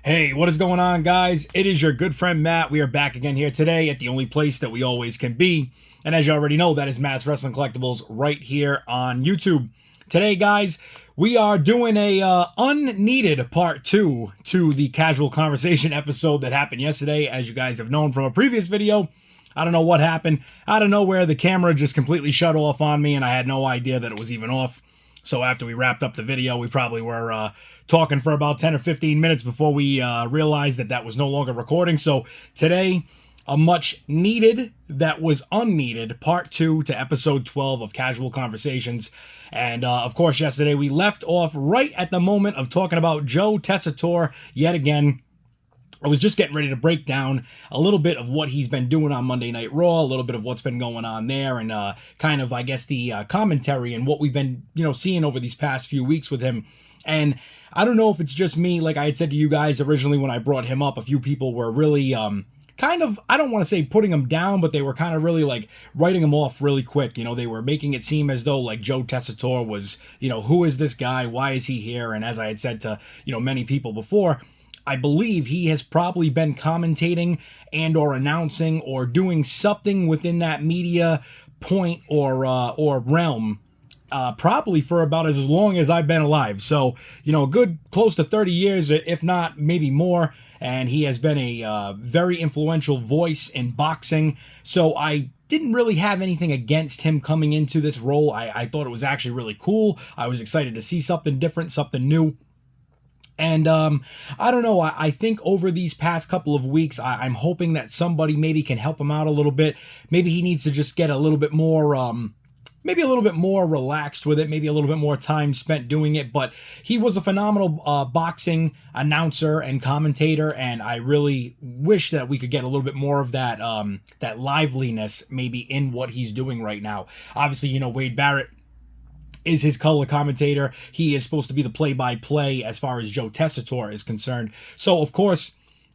Hey, what is going on, guys? It is your good friend Matt. We are back again here today at the only place that we always can be. And as you already know, that is Matt's Wrestling Collectibles right here on YouTube. Today, guys, we are doing a unneeded part 2 to the casual conversation episode that happened yesterday. As you guys have known from a previous video, I don't know what happened. Out of nowhere, the camera just completely shut off on me, and I had no idea that it was even off. So after we wrapped up the video, we probably were talking for about 10 or 15 minutes before we realized that that was no longer recording. So today, a much needed that was unneeded part 2 to episode 12 of Casual Conversations. And of course, yesterday we left off right at the moment of talking about Joe Tessitore yet again. I was just getting ready to break down a little bit of what he's been doing on Monday Night Raw, a little bit of what's been going on there, and kind of, I guess, the commentary and what we've been, seeing over these past few weeks with him. And I don't know if it's just me, like I had said to you guys originally when I brought him up, a few people were really kind of, I don't want to say putting him down, but they were kind of really like writing him off really quick. They were making it seem as though like Joe Tessitore was, who is this guy? Why is he here? And as I had said to, many people before, I believe he has probably been commentating and or announcing or doing something within that media point or realm probably for about as long as I've been alive. So, a good close to 30 years, if not maybe more. And he has been a very influential voice in boxing. So I didn't really have anything against him coming into this role. I thought it was actually really cool. I was excited to see something different, something new. And I don't know, I think over these past couple of weeks, I'm hoping that somebody maybe can help him out a little bit. Maybe he needs to just get a little bit more, maybe a little bit more relaxed with it, maybe a little bit more time spent doing it. But he was a phenomenal boxing announcer and commentator, and I really wish that we could get a little bit more of that, that liveliness maybe in what he's doing right now. Obviously, Wade Barrett is his color commentator. He is supposed to be the play-by-play as far as Joe Tessitore is concerned. So, of course,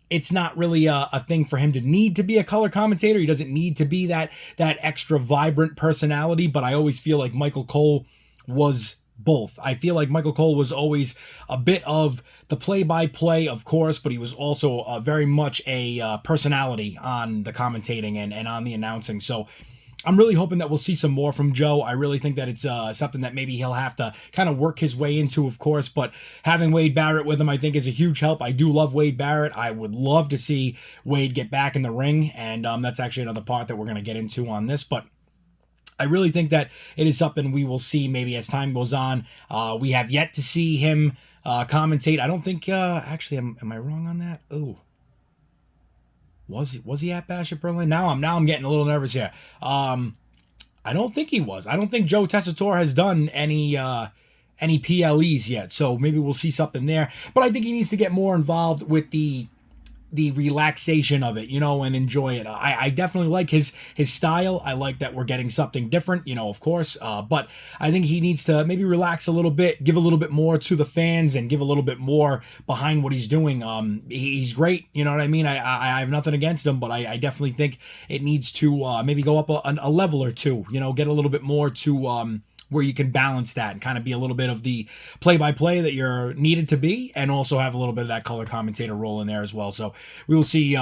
it's not really a thing for him to need to be a color commentator. He doesn't need to be that extra vibrant personality, but I always feel like Michael Cole was both. I feel like Michael Cole was always a bit of the play-by-play, of course, but he was also very much a personality on the commentating and on the announcing. So I'm really hoping that we'll see some more from Joe. I really think that it's something that maybe he'll have to kind of work his way into, of course, but having Wade Barrett with him, I think, is a huge help. I do love Wade Barrett. I would love to see Wade get back in the ring, and that's actually another part that we're going to get into on this, but I really think that it is something we will see maybe as time goes on. We have yet to see him commentate. I don't think, actually, am I wrong on that? Oh. Was he at Bash at Berlin? Now I'm getting a little nervous here. I don't think he was. I don't think Joe Tessitore has done any PLEs yet, so maybe we'll see something there. But I think he needs to get more involved with the relaxation of it, and enjoy it. I definitely like his style. I like that we're getting something different, of course. But I think he needs to maybe relax a little bit, give a little bit more to the fans, and give a little bit more behind what he's doing. He's great, you know what I mean? I have nothing against him, but I definitely think it needs to maybe go up a level or two, get a little bit more to where you can balance that and kind of be a little bit of the play-by-play that you're needed to be, and also have a little bit of that color commentator role in there as well. So we will see.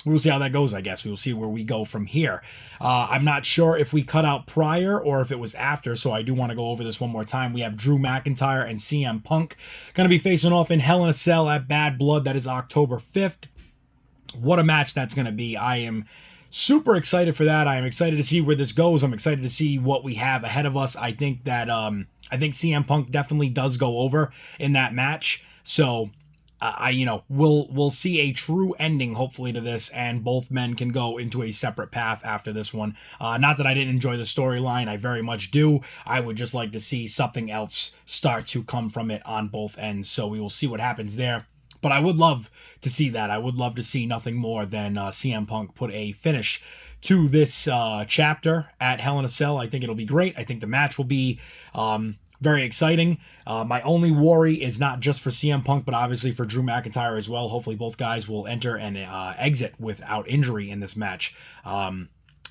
We'll see how that goes, I guess. We will see where we go from here. I'm not sure if we cut out prior or if it was after, so I do want to go over this one more time. We have Drew McIntyre and CM Punk going to be facing off in Hell in a Cell at Bad Blood. That is October 5th. What a match that's going to be. I am super excited for that. I am excited to see where this goes. I'm excited to see what we have ahead of us. I think that I think CM Punk definitely does go over in that match. So we'll see a true ending hopefully to this, and both men can go into a separate path after this one. Not that I didn't enjoy the storyline. I very much do. I would just like to see something else start to come from it on both ends. So we will see what happens there. But I would love to see that. I would love to see nothing more than CM Punk put a finish to this chapter at Hell in a Cell. I think it'll be great. I think the match will be very exciting. My only worry is not just for CM Punk, but obviously for Drew McIntyre as well. Hopefully both guys will enter and exit without injury in this match.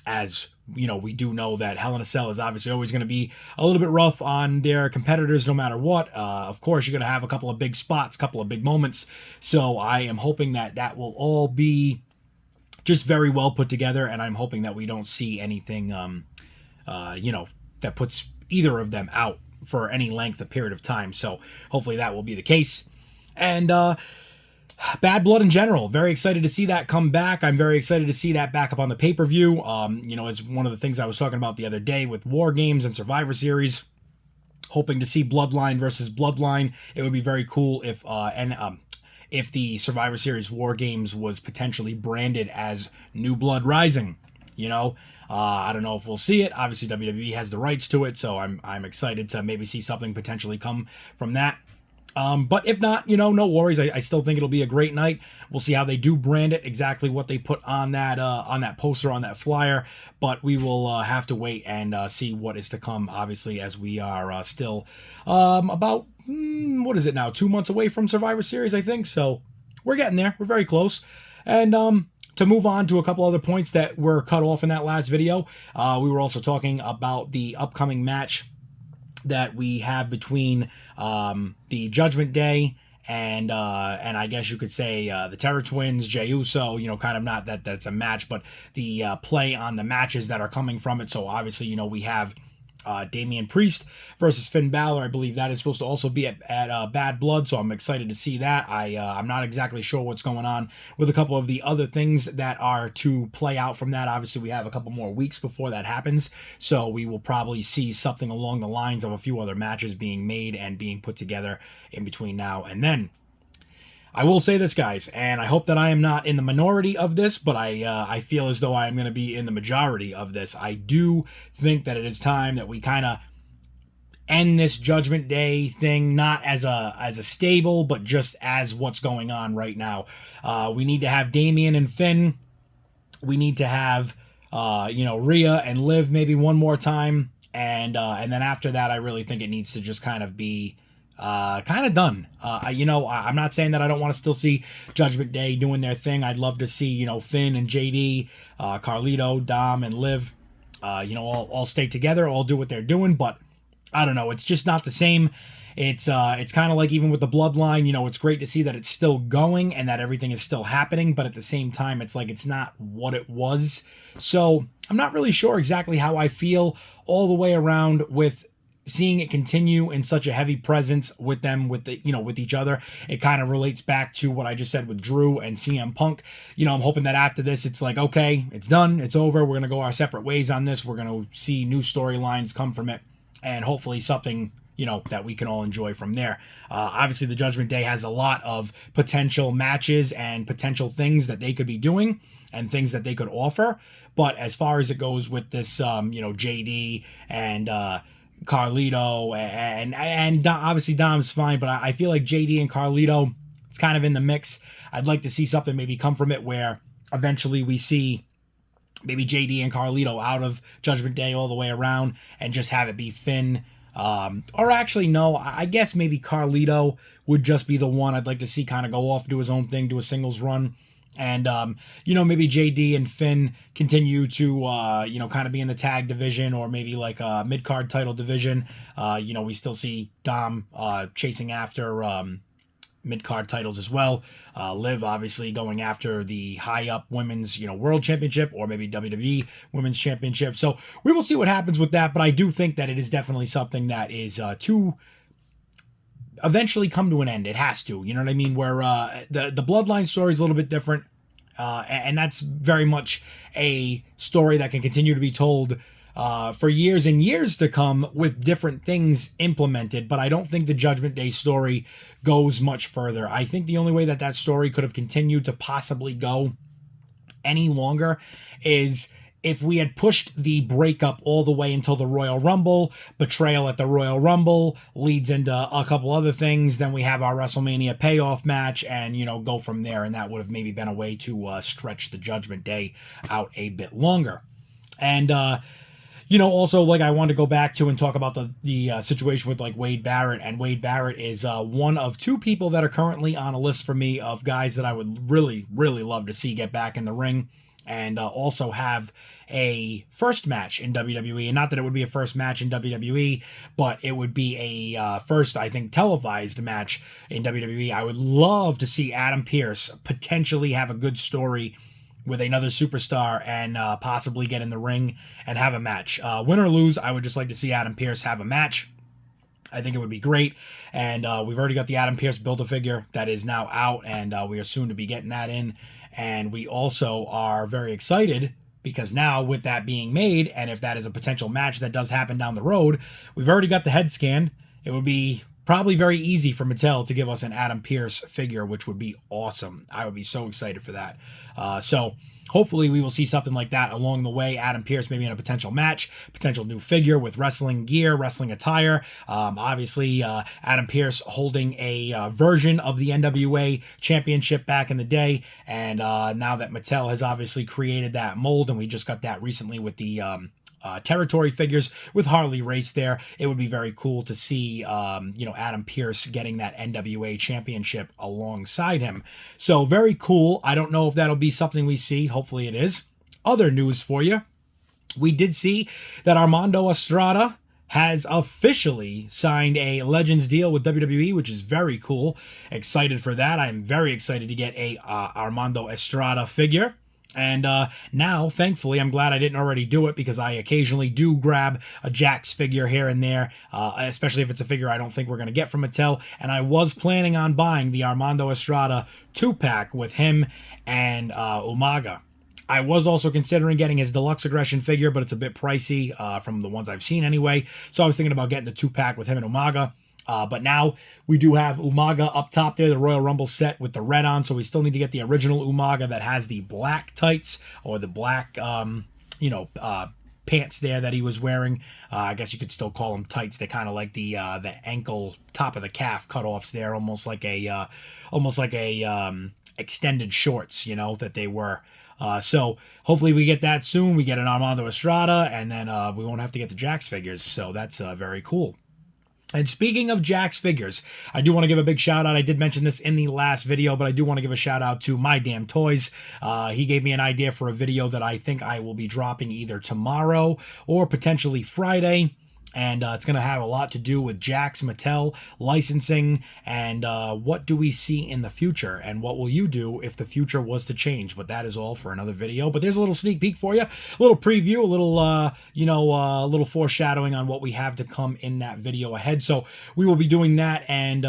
as you know, we do know that Hell in a Cell is obviously always going to be a little bit rough on their competitors no matter what. Of course, you're going to have a couple of big spots, couple of big moments. So I am hoping that that will all be just very well put together, and I'm hoping that we don't see anything, you know, that puts either of them out for any length of period of time. So hopefully that will be the case. And Bad Blood in general, very excited to see that come back. I'm very excited to see that back up on the pay-per-view. You know, as one of the things I was talking about the other day with War Games and Survivor Series, hoping to see Bloodline versus Bloodline. It would be very cool if the Survivor Series War Games was potentially branded as New Blood Rising. You know, I don't know if we'll see it. Obviously, WWE has the rights to it, so I'm excited to maybe see something potentially come from that. But if not, you know, no worries. I still think it'll be a great night. We'll see how they do brand it, exactly what they put on that poster, on that flyer. But we will have to wait and see what is to come, obviously, as we are still about, what is it now, 2 months away from Survivor Series, I think. So we're getting there. We're very close. And to move on to a couple other points that were cut off in that last video, we were also talking about the upcoming match that we have between the Judgment Day and I guess you could say the Terror Twins, Jey Uso, you know, kind of not that that's a match, but the play on the matches that are coming from it. So obviously, you know, we have Damian Priest versus Finn Balor. I believe that is supposed to also be at Bad Blood, so I'm excited to see that. I'm not exactly sure what's going on with a couple of the other things that are to play out from that. Obviously, we have a couple more weeks before that happens, so we will probably see something along the lines of a few other matches being made and being put together in between now and then. I will say this, guys, and I hope that I am not in the minority of this, but I feel as though I am going to be in the majority of this. I do think that it is time that we kind of end this Judgment Day thing, not as a stable, but just as what's going on right now. We need to have Damian and Finn. We need to have you know, Rhea and Liv maybe one more time, and then after that, I really think it needs to just kind of be kind of done. You know, I'm not saying that I don't want to still see Judgment Day doing their thing. I'd love to see, you know, Finn and JD, Carlito, Dom, and Liv, you know, all stay together, all do what they're doing. But I don't know, it's just not the same. It's kind of like even with the Bloodline, you know, it's great to see that it's still going and that everything is still happening, but at the same time, it's like it's not what it was. So I'm not really sure exactly how I feel all the way around with seeing it continue in such a heavy presence with them, with the, you know, with each other. It kind of relates back to what I just said with Drew and CM Punk. You know, I'm hoping that after this, it's like, okay, it's done, it's over. We're going to go our separate ways on this. We're going to see new storylines come from it, and hopefully something, you know, that we can all enjoy from there. Obviously, the Judgment Day has a lot of potential matches and potential things that they could be doing and things that they could offer. But as far as it goes with this, you know, JD and Carlito and obviously Dom's fine, but I feel like JD and Carlito, it's kind of in the mix. I'd like to see something maybe come from it where eventually we see maybe JD and Carlito out of Judgment Day all the way around and just have it be Finn. Or actually, no, I guess maybe Carlito would just be the one I'd like to see kind of go off, do his own thing, do a singles run. And, you know, maybe JD and Finn continue to, you know, kind of be in the tag division or maybe like a mid-card title division. You know, we still see Dom chasing after mid-card titles as well. Liv obviously going after the high-up women's, you know, world championship or maybe WWE women's championship. So we will see what happens with that. But I do think that it is definitely something that is to eventually come to an end. It has to, you know what I mean? Where the Bloodline story is a little bit different, and that's very much a story that can continue to be told for years and years to come with different things implemented. But I don't think the Judgment Day story goes much further. I think the only way that that story could have continued to possibly go any longer is if we had pushed the breakup all the way until the Royal Rumble, betrayal at the Royal Rumble leads into a couple other things, then we have our WrestleMania payoff match and, you know, go from there. And that would have maybe been a way to stretch the Judgment Day out a bit longer. And, you know, also, like, I want to go back to and talk about the situation with, like, Wade Barrett. And Wade Barrett is one of two people that are currently on a list for me of guys that I would really, really love to see get back in the ring. and also have a first match in WWE. And not that it would be a first match in WWE, but it would be a first, I think, televised match in WWE. I would love to see Adam Pearce potentially have a good story with another superstar and possibly get in the ring and have a match. Win or lose, I would just like to see Adam Pearce have a match. I think it would be great. And we've already got the Adam Pearce Build-A-Figure that is now out, and we are soon to be getting that in. And we also are very excited because now with that being made, and if that is a potential match that does happen down the road, we've already got the head scan. It would be probably very easy for Mattel to give us an Adam Pearce figure, which would be awesome. I would be so excited for that. So hopefully we will see something like that along the way. Adam Pearce maybe in a potential match, potential new figure with wrestling gear, wrestling attire. Obviously, Adam Pearce holding a version of the NWA Championship back in the day. And now that Mattel has obviously created that mold, and we just got that recently with the territory figures with Harley Race there, it would be very cool to see Adam Pearce getting that NWA championship alongside him. So very cool. I don't know if that'll be something we see. Hopefully it is. Other news for you. We did see that Armando Estrada has officially signed a Legends deal with WWE, which is very cool. Excited for that. I'm very excited to get a Armando Estrada figure. And now, thankfully, I'm glad I didn't already do it, because I occasionally do grab a Jax figure here and there, especially if it's a figure I don't think we're going to get from Mattel. And I was planning on buying the Armando Estrada 2-pack with him and Umaga. I was also considering getting his Deluxe Aggression figure, but it's a bit pricey from the ones I've seen anyway. So I was thinking about getting the 2-pack with him and Umaga. But now we do have Umaga up top there, the Royal Rumble set with the red on. So we still need to get the original Umaga that has the black tights, or the black, pants there that he was wearing. I guess you could still call them tights. They're kind of like the ankle, top of the calf cutoffs there, almost like a extended shorts, that they were. So hopefully we get that soon. We get an Armando Estrada, and then we won't have to get the Jax figures. So that's very cool. And speaking of Jax figures, I do want to give a big shout out. I did mention this in the last video, but I do want to give a shout out to My Damn Toys. He gave me an idea for a video that I think I will be dropping either tomorrow or potentially Friday. And it's going to have a lot to do with Jax, Mattel, licensing, and what do we see in the future, and what will you do if the future was to change. But that is all for another video. But there's a little sneak peek for you, a little preview, a little, a little foreshadowing on what we have to come in that video ahead. So we will be doing that, and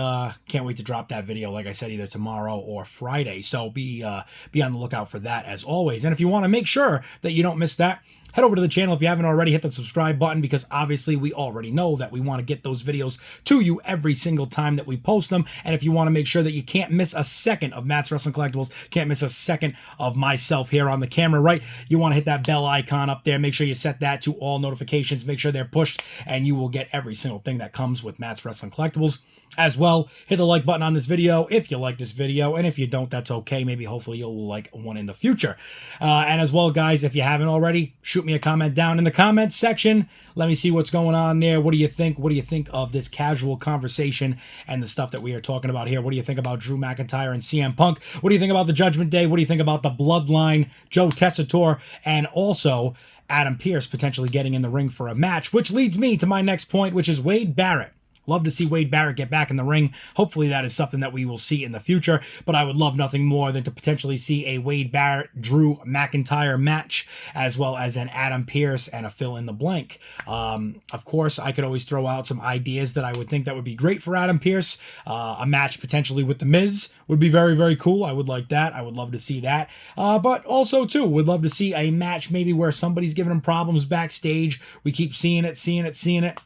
can't wait to drop that video, like I said, either tomorrow or Friday. So be on the lookout for that as always. And if you want to make sure that you don't miss that, head over to the channel if you haven't already. Hit the subscribe button, because obviously we already know that we want to get those videos to you every single time that we post them. And if you want to make sure that you can't miss a second of Matt's Wrestling Collectibles, can't miss a second of myself here on the camera, right? You want to hit that bell icon up there. Make sure you set that to all notifications. Make sure they're pushed, and you will get every single thing that comes with Matt's Wrestling Collectibles. As well, hit the like button on this video if you like this video, and if you don't, that's okay. Maybe hopefully you'll like one in the future. And as well, guys, if you haven't already, shoot me a comment down in the comments section. Let me see what's going on there. What do you think? What do you think of this casual conversation and the stuff that we are talking about here? What do you think about Drew McIntyre and CM Punk? What do you think about the Judgment Day? What do you think about the Bloodline, Joe Tessitore, and also Adam Pearce potentially getting in the ring for a match? Which leads me to my next point, which is Wade Barrett. Love to see Wade Barrett get back in the ring. Hopefully that is something that we will see in the future, but I would love nothing more than to potentially see a Wade Barrett, Drew McIntyre match, as well as an Adam Pearce and a fill in the blank. Of course, I could always throw out some ideas that I would think that would be great for Adam Pearce. A match potentially with The Miz would be very, very cool. I would like that. I would love to see that. But also, too, would love to see a match maybe where somebody's giving him problems backstage. We keep seeing it.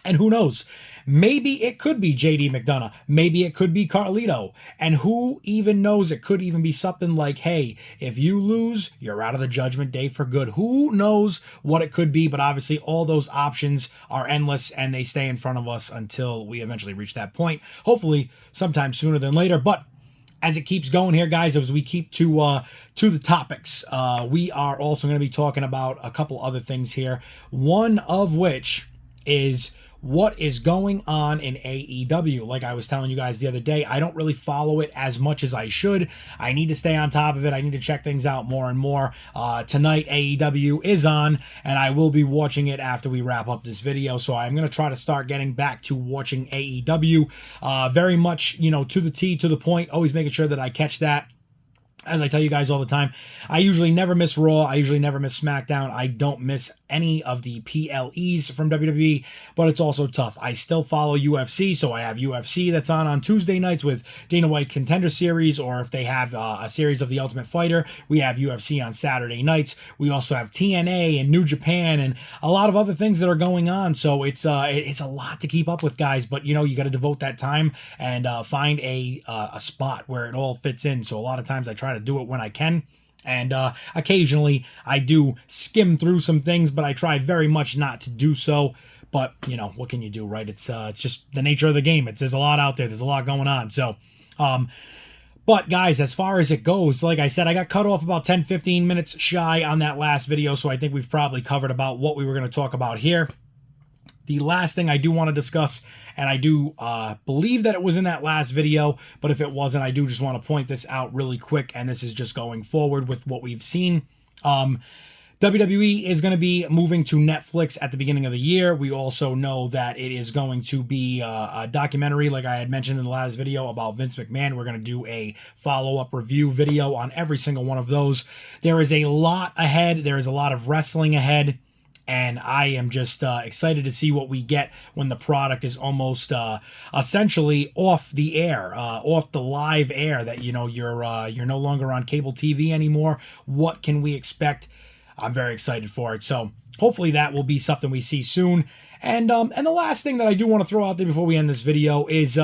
And who knows? Maybe it could be JD McDonough. Maybe it could be Carlito. And who even knows? It could even be something like, hey, if you lose, you're out of the Judgment Day for good. Who knows what it could be? But obviously, all those options are endless, and they stay in front of us until we eventually reach that point. Hopefully, sometime sooner than later. But as it keeps going here, guys, as we keep to the topics, we are also going to be talking about a couple other things here. One of which is what is going on in AEW. Like I was telling you guys the other day, I don't really follow it as much as I should. I need to stay on top of it. I need to check things out more and more. Tonight, AEW is on, and I will be watching it after we wrap up this video. So I'm going to try to start getting back to watching AEW. Very much, you know, to the T, to the point, always making sure that I catch that. As I tell you guys all the time, I usually never miss Raw. I usually never miss SmackDown. I don't miss any of the PLEs from WWE, but it's also tough. I still follow UFC, so I have UFC that's on Tuesday nights with Dana White Contender Series, or if they have a series of The Ultimate Fighter, we have UFC on Saturday nights. We also have TNA and New Japan and a lot of other things that are going on, so it's a lot to keep up with, guys, but you know, you got to devote that time and find a spot where it all fits in. So a lot of times I try to do it when I can, and occasionally I do skim through some things, but I try very much not to do so. But you know, what can you do, right? It's just the nature of the game. There's a lot out there. There's a lot going on. So but guys, as far as it goes, like I said, I got cut off about 10-15 minutes shy on that last video, so I think we've probably covered about what we were going to talk about here. The last thing I do want to discuss, and I do believe that it was in that last video, but if it wasn't, I do just want to point this out really quick, and this is just going forward with what we've seen. WWE is going to be moving to Netflix at the beginning of the year. We also know that it is going to be a documentary, like I had mentioned in the last video, about Vince McMahon. We're going to do a follow-up review video on every single one of those. There is a lot ahead. There is a lot of wrestling ahead. And I am just excited to see what we get when the product is almost essentially off the air, off the live air. That, you know, you're no longer on cable TV anymore. What can we expect? I'm very excited for it. So hopefully that will be something we see soon. And the last thing that I do want to throw out there before we end this video is,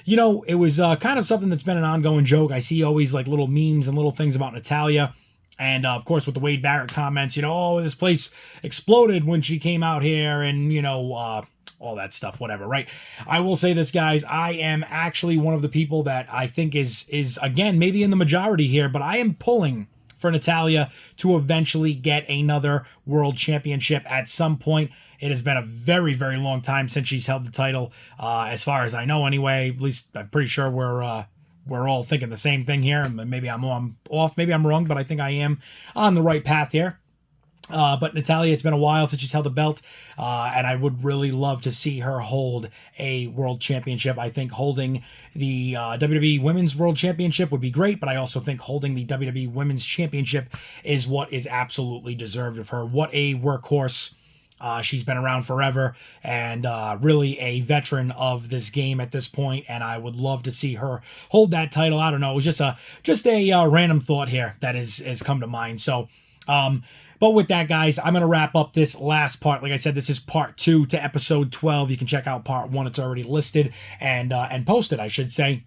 you know, it was kind of something that's been an ongoing joke. I see always like little memes and little things about Natalya. And, of course, with the Wade Barrett comments, you know, oh, this place exploded when she came out here and, you know, all that stuff, whatever, right? I will say this, guys. I am actually one of the people that I think is again, maybe in the majority here, but I am pulling for Natalya to eventually get another world championship at some point. It has been a very, very long time since she's held the title, as far as I know anyway. At least I'm pretty sure we're all thinking the same thing here. Maybe I'm off, maybe I'm wrong, but I think I am on the right path here. But Natalya, it's been a while since she's held the belt, and I would really love to see her hold a world championship. I think holding the WWE Women's World Championship would be great, but I also think holding the WWE Women's Championship is what is absolutely deserved of her. What a workhorse. She's been around forever and really a veteran of this game at this point, and I would love to see her hold that title. I don't know. It was just a random thought here that has come to mind. So, but with that, guys, I'm going to wrap up this last part. Like I said, this is part 2 to episode 12. You can check out part 1. It's already listed and posted, I should say.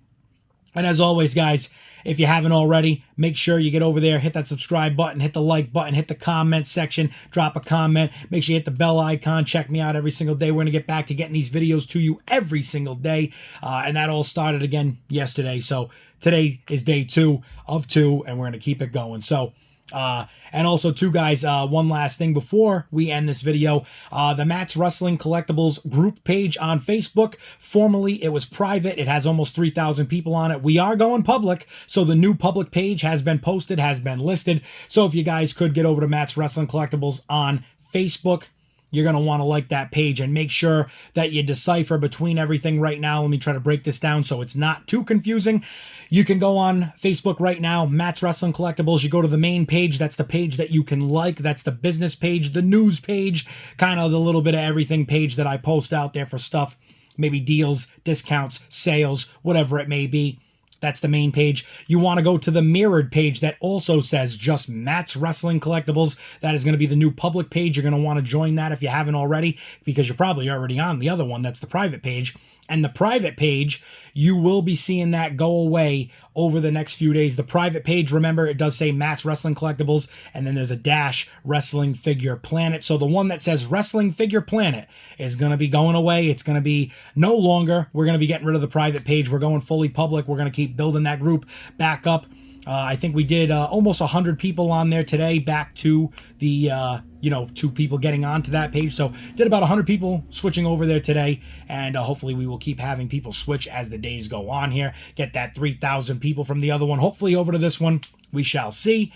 And as always, guys, if you haven't already, make sure you get over there, hit that subscribe button, hit the like button, hit the comment section, drop a comment, make sure you hit the bell icon, check me out every single day. We're going to get back to getting these videos to you every single day, and that all started again yesterday. So today is day 2 of 2, and we're going to keep it going. So, and also too, guys, one last thing before we end this video, the Matt's Wrestling Collectibles group page on Facebook, formerly it was private. It has almost 3,000 people on it. We are going public, so the new public page has been posted, has been listed. So if you guys could get over to Matt's Wrestling Collectibles on Facebook, you're going to want to like that page and make sure that you decipher between everything right now. Let me try to break this down so it's not too confusing. You can go on Facebook right now, Matt's Wrestling Collectibles. You go to the main page. That's the page that you can like. That's the business page, the news page, kind of the little bit of everything page that I post out there for stuff, maybe deals, discounts, sales, whatever it may be. That's the main page. You want to go to the mirrored page that also says just Matt's Wrestling Collectibles. That is going to be the new public page. You're going to want to join that if you haven't already, because you're probably already on the other one. That's the private page. And the private page, you will be seeing that go away over the next few days. The private page, remember, it does say Matt's Wrestling Collectibles, and then there's a dash Wrestling Figure Planet. So the one that says Wrestling Figure Planet is going to be going away. It's going to be no longer. We're going to be getting rid of the private page. We're going fully public. We're going to keep building that group back up. I think we did almost 100 people on there today, back to the, 2 people getting onto that page. So did about 100 people switching over there today, and hopefully we will keep having people switch as the days go on here. Get that 3,000 people from the other one, hopefully over to this one. We shall see.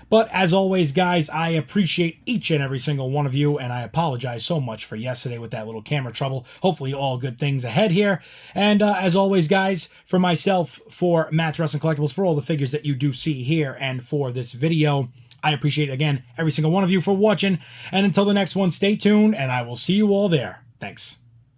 But as always, guys, I appreciate each and every single one of you, and I apologize so much for yesterday with that little camera trouble. Hopefully all good things ahead here. And as always, guys, for myself, for Matt's Wrestling Collectibles, for all the figures that you do see here, and for this video, I appreciate, again, every single one of you for watching. And until the next one, stay tuned, and I will see you all there. Thanks.